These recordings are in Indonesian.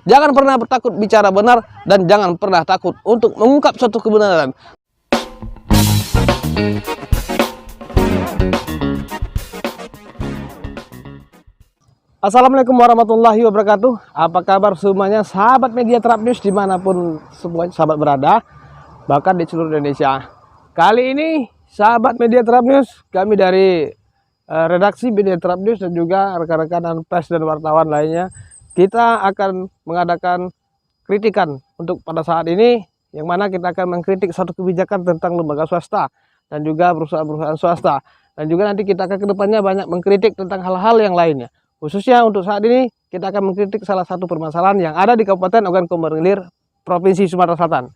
Jangan pernah takut bicara benar dan jangan pernah takut untuk mengungkap suatu kebenaran. Assalamualaikum warahmatullahi wabarakatuh. Apa kabar semuanya sahabat media Trap News dimanapun semua sahabat berada, bahkan di seluruh Indonesia. Kali ini sahabat media Trap News, kami dari redaksi media Trap News dan juga rekan-rekan pers dan wartawan lainnya, kita akan mengadakan kritikan untuk pada saat ini, yang mana kita akan mengkritik suatu kebijakan tentang lembaga swasta dan juga perusahaan-perusahaan swasta, dan juga nanti kita akan kedepannya banyak mengkritik tentang hal-hal yang lainnya. Khususnya untuk saat ini kita akan mengkritik salah satu permasalahan yang ada di Kabupaten Ogan Komering Ilir, Provinsi Sumatera Selatan.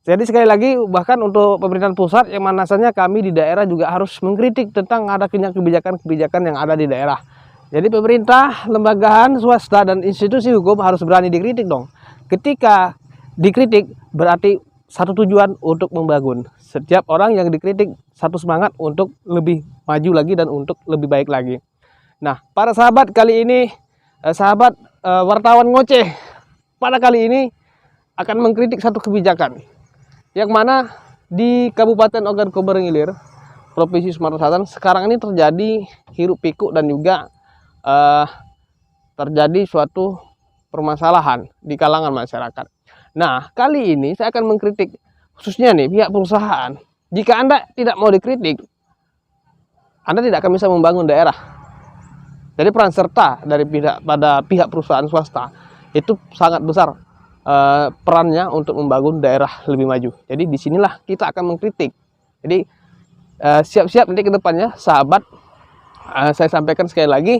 Jadi sekali lagi, bahkan untuk pemerintahan pusat yang manasanya kami di daerah juga harus mengkritik tentang adanya kebijakan-kebijakan yang ada di daerah. Jadi pemerintah, lembagaan, swasta, dan institusi hukum harus berani dikritik dong. Ketika dikritik berarti satu tujuan untuk membangun. Setiap orang yang dikritik satu semangat untuk lebih maju lagi dan untuk lebih baik lagi. Nah, para sahabat kali ini, sahabat wartawan ngoceh, pada kali ini akan mengkritik satu kebijakan. Yang mana di Kabupaten Ogan Komering Ilir, Provinsi Sumatera Selatan, sekarang ini terjadi hiruk pikuk dan juga terjadi suatu permasalahan di kalangan masyarakat. Nah, kali ini saya akan mengkritik khususnya nih pihak perusahaan. Jika Anda tidak mau dikritik, Anda tidak akan bisa membangun daerah. Jadi peran serta dari pihak perusahaan swasta itu sangat besar perannya untuk membangun daerah lebih maju. Jadi disinilah kita akan mengkritik. Jadi siap-siap nanti ke depannya sahabat, saya sampaikan sekali lagi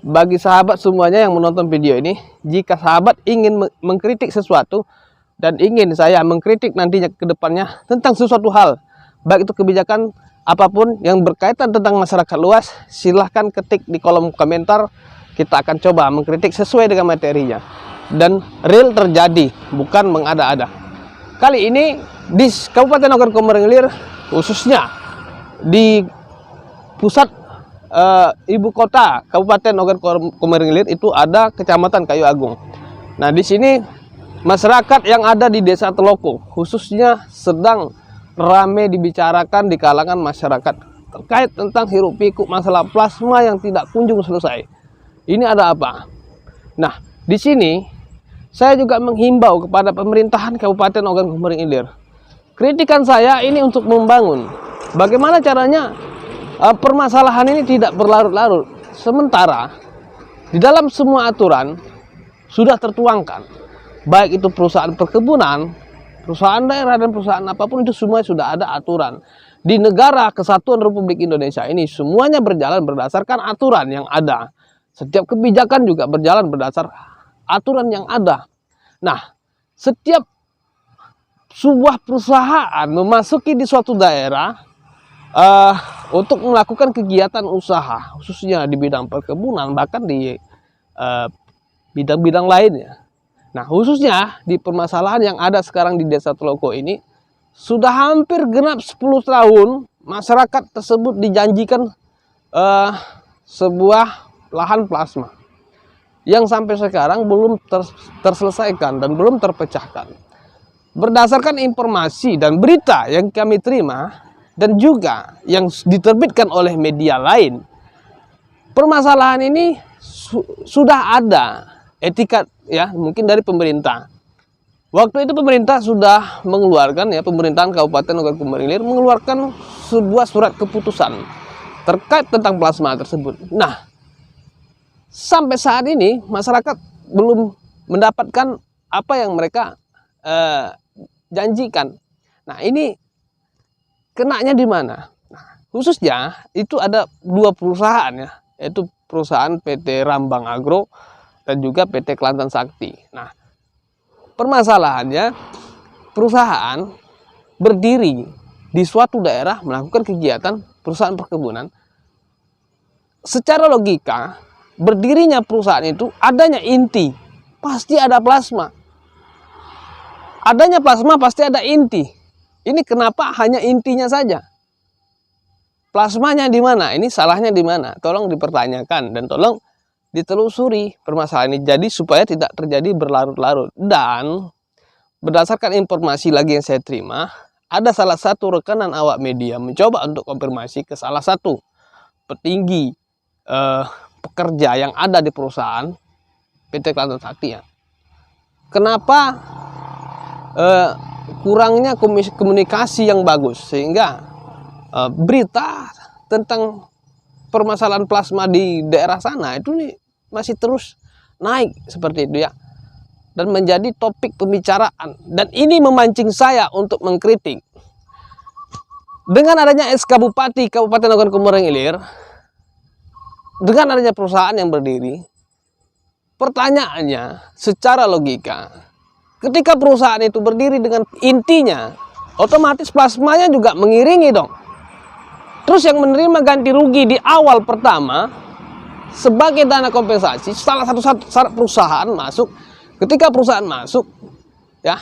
bagi sahabat semuanya yang menonton video ini, jika sahabat ingin mengkritik sesuatu dan ingin saya mengkritik nantinya ke depannya tentang sesuatu hal, baik itu kebijakan apapun yang berkaitan tentang masyarakat luas, silahkan ketik di kolom komentar. Kita akan coba mengkritik sesuai dengan materinya dan real terjadi, bukan mengada-ada. Kali ini di Kabupaten Ogan Komering Ilir, khususnya di pusat ibu kota Kabupaten Ogan Komering Ilir, itu ada Kecamatan Kayu Agung. Nah, di sini masyarakat yang ada di Desa Teloko khususnya sedang ramai dibicarakan di kalangan masyarakat terkait tentang hiruk pikuk masalah plasma yang tidak kunjung selesai. Ini ada apa? Nah, di sini saya juga menghimbau kepada pemerintahan Kabupaten Ogan Komering Ilir. Kritikan saya ini untuk membangun. Bagaimana caranya permasalahan ini tidak berlarut-larut. Sementara di dalam semua aturan sudah tertuangkan, baik itu perusahaan perkebunan, perusahaan daerah, dan perusahaan apapun, itu semua sudah ada aturan. Di negara Kesatuan Republik Indonesia ini semuanya berjalan berdasarkan aturan yang ada. Setiap kebijakan juga berjalan berdasar aturan yang ada. Nah, setiap sebuah perusahaan memasuki di suatu daerah untuk melakukan kegiatan usaha, khususnya di bidang perkebunan, bahkan di bidang-bidang lainnya. Nah, khususnya di permasalahan yang ada sekarang di Desa Teloko ini, sudah hampir genap 10 tahun masyarakat tersebut dijanjikan sebuah lahan plasma yang sampai sekarang belum terselesaikan dan belum terpecahkan. Berdasarkan informasi dan berita yang kami terima dan juga yang diterbitkan oleh media lain, permasalahan ini sudah ada etikat ya, mungkin dari pemerintah. Waktu itu pemerintah sudah mengeluarkan, ya, pemerintahan Kabupaten Ogan Komering Ilir mengeluarkan sebuah surat keputusan terkait tentang plasma tersebut. Nah, sampai saat ini masyarakat belum mendapatkan apa yang mereka janjikan. Nah, ini kenanya di mana? Nah, khususnya itu ada dua perusahaan ya, yaitu perusahaan PT Rambang Agro dan juga PT Kelantan Sakti. Nah, permasalahannya perusahaan berdiri di suatu daerah melakukan kegiatan perusahaan perkebunan. Secara logika, berdirinya perusahaan itu adanya inti, pasti ada plasma. Adanya plasma pasti ada inti. Ini kenapa hanya intinya saja? Plasmanya di mana? Ini salahnya di mana? Tolong dipertanyakan dan tolong ditelusuri permasalahan ini, jadi supaya tidak terjadi berlarut-larut. Dan berdasarkan informasi lagi yang saya terima, ada salah satu rekanan awak media mencoba untuk konfirmasi ke salah satu petinggi pekerja yang ada di perusahaan PT Kelantan Sakti ya. Kenapa kurangnya komunikasi yang bagus sehingga berita tentang permasalahan plasma di daerah sana itu nih masih terus naik seperti itu ya, dan menjadi topik pembicaraan. Dan ini memancing saya untuk mengkritik. Dengan adanya SK Bupati Kabupaten Ogan Komering Ilir, dengan adanya perusahaan yang berdiri, pertanyaannya secara logika, ketika perusahaan itu berdiri dengan intinya, otomatis plasmanya juga mengiringi dong. Terus yang menerima ganti rugi di awal pertama sebagai dana kompensasi, salah satu syarat perusahaan masuk, ketika perusahaan masuk ya,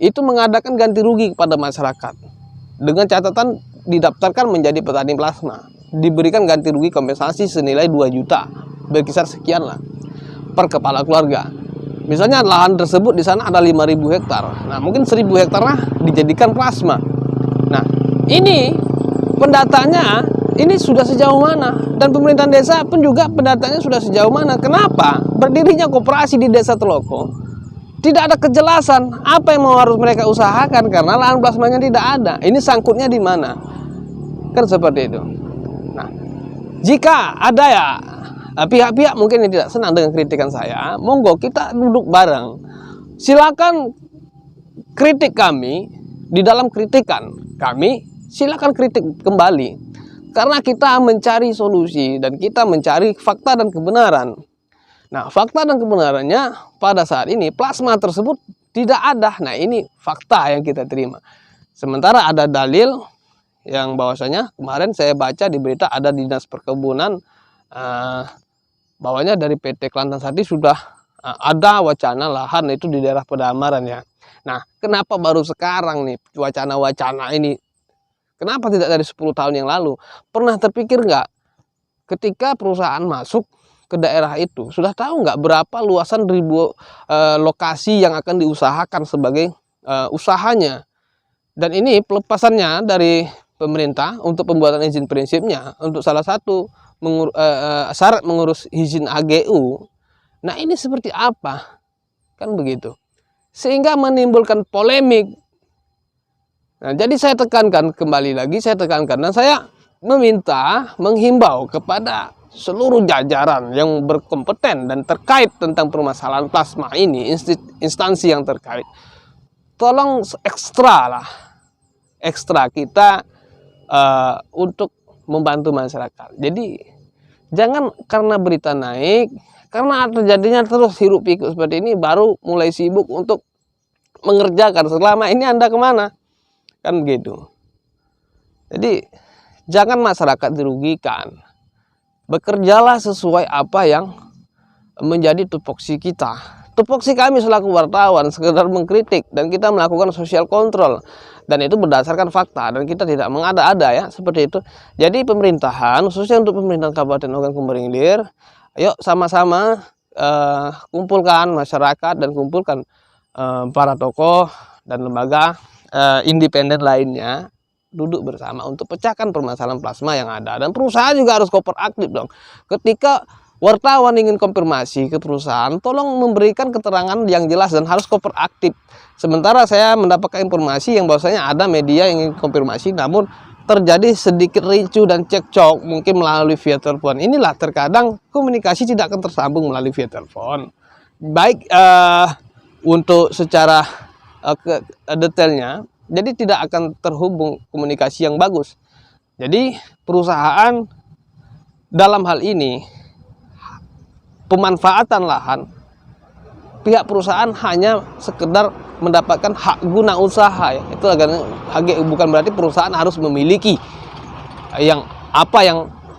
itu mengadakan ganti rugi kepada masyarakat dengan catatan didaftarkan menjadi petani plasma, diberikan ganti rugi kompensasi senilai 2 juta, berkisar sekian lah per kepala keluarga. Misalnya lahan tersebut di sana ada 5.000 hektar. Nah, mungkin 1.000 hektarnya dijadikan plasma. Nah, ini pendataannya ini sudah sejauh mana, dan pemerintahan desa pun juga pendataannya sudah sejauh mana. Kenapa berdirinya koperasi di Desa Teloko tidak ada kejelasan apa yang mau harus mereka usahakan karena lahan plasmanya tidak ada. Ini sangkutnya di mana? Kan seperti itu. Nah, jika ada ya pihak-pihak mungkin yang tidak senang dengan kritikan saya, monggo kita duduk bareng. Silakan kritik kami, di dalam kritikan kami silakan kritik kembali. Karena kita mencari solusi dan kita mencari fakta dan kebenaran. Nah, fakta dan kebenarannya pada saat ini plasma tersebut tidak ada. Nah, ini fakta yang kita terima. Sementara ada dalil yang bahwasanya kemarin saya baca di berita ada Dinas Perkebunan bahwanya dari PT Kelantan Sakti sudah ada wacana lahan itu di daerah Pedamaran ya. Nah, kenapa baru sekarang nih wacana-wacana ini? Kenapa tidak dari 10 tahun yang lalu? Pernah terpikir nggak ketika perusahaan masuk ke daerah itu, sudah tahu nggak berapa luasan lokasi yang akan diusahakan sebagai usahanya? Dan ini pelepasannya dari pemerintah untuk pembuatan izin prinsipnya untuk salah satu syarat mengurus izin AGU. Nah, ini seperti apa? Kan begitu. Sehingga menimbulkan polemik. Nah, jadi saya tekankan kembali lagi, saya tekankan dan saya menghimbau kepada seluruh jajaran yang berkompeten dan terkait tentang permasalahan plasma ini, instansi yang terkait, tolong ekstra kita untuk membantu masyarakat. Jadi jangan karena berita naik, karena terjadinya terus hiruk pikuk seperti ini, baru mulai sibuk untuk mengerjakan. Selama ini Anda kemana? Kan begitu. Jadi jangan masyarakat dirugikan. Bekerjalah sesuai apa yang menjadi tupoksi kita. Tupoksi kami selaku wartawan sekedar mengkritik dan kita melakukan social control, dan itu berdasarkan fakta dan kita tidak mengada-ada ya, seperti itu. Jadi pemerintahan, khususnya untuk pemerintahan Kabupaten Ogan Komering Ilir, ayo sama-sama kumpulkan masyarakat dan kumpulkan para tokoh dan lembaga independen lainnya, duduk bersama untuk pecahkan permasalahan plasma yang ada. Dan perusahaan juga harus kooperatif dong. Ketika wartawan ingin konfirmasi ke perusahaan, tolong memberikan keterangan yang jelas dan harus kooperatif. Sementara saya mendapatkan informasi yang bahwasanya ada media yang ingin konfirmasi, namun terjadi sedikit ricuh dan cekcok mungkin melalui via telepon. Inilah terkadang komunikasi tidak akan tersambung melalui via telepon. Baik untuk secara detailnya, jadi tidak akan terhubung komunikasi yang bagus. Jadi perusahaan dalam hal ini pemanfaatan lahan, pihak perusahaan hanya sekedar mendapatkan hak guna usaha ya. Itu bukan berarti perusahaan harus memiliki yang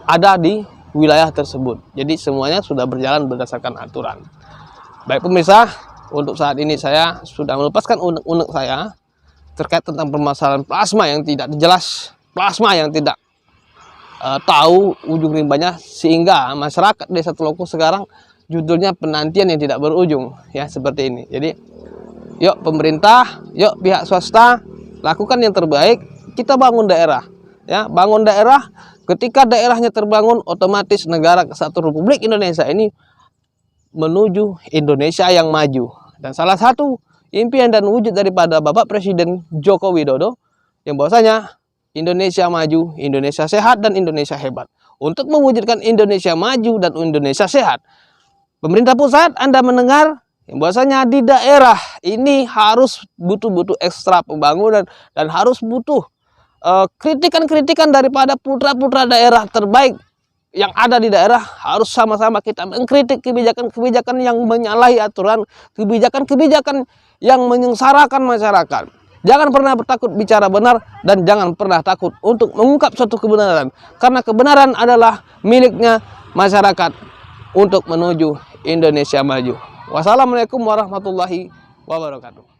ada di wilayah tersebut. Jadi semuanya sudah berjalan berdasarkan aturan. Baik pemirsa, untuk saat ini saya sudah melepaskan unek-unek saya terkait tentang permasalahan plasma yang tidak jelas, plasma yang tidak tahu ujung rimbanya, sehingga masyarakat Desa Teloko sekarang judulnya penantian yang tidak berujung, ya seperti ini. Jadi yuk pemerintah, yuk pihak swasta, lakukan yang terbaik. Kita bangun daerah, ya bangun daerah. Ketika daerahnya terbangun, otomatis negara kesatuan Republik Indonesia ini menuju Indonesia yang maju. Dan salah satu impian dan wujud daripada Bapak Presiden Joko Widodo yang bahwasanya Indonesia maju, Indonesia sehat, dan Indonesia hebat. Untuk mewujudkan Indonesia maju dan Indonesia sehat, pemerintah pusat, Anda mendengar yang bahwasanya di daerah ini harus butuh ekstra pembangunan dan harus butuh kritikan-kritikan daripada putra-putra daerah terbaik yang ada di daerah. Harus sama-sama kita mengkritik kebijakan-kebijakan yang menyalahi aturan, kebijakan-kebijakan yang menyengsarakan masyarakat. Jangan pernah takut bicara benar, dan jangan pernah takut untuk mengungkap suatu kebenaran, karena kebenaran adalah miliknya masyarakat untuk menuju Indonesia maju. Wassalamualaikum warahmatullahi wabarakatuh.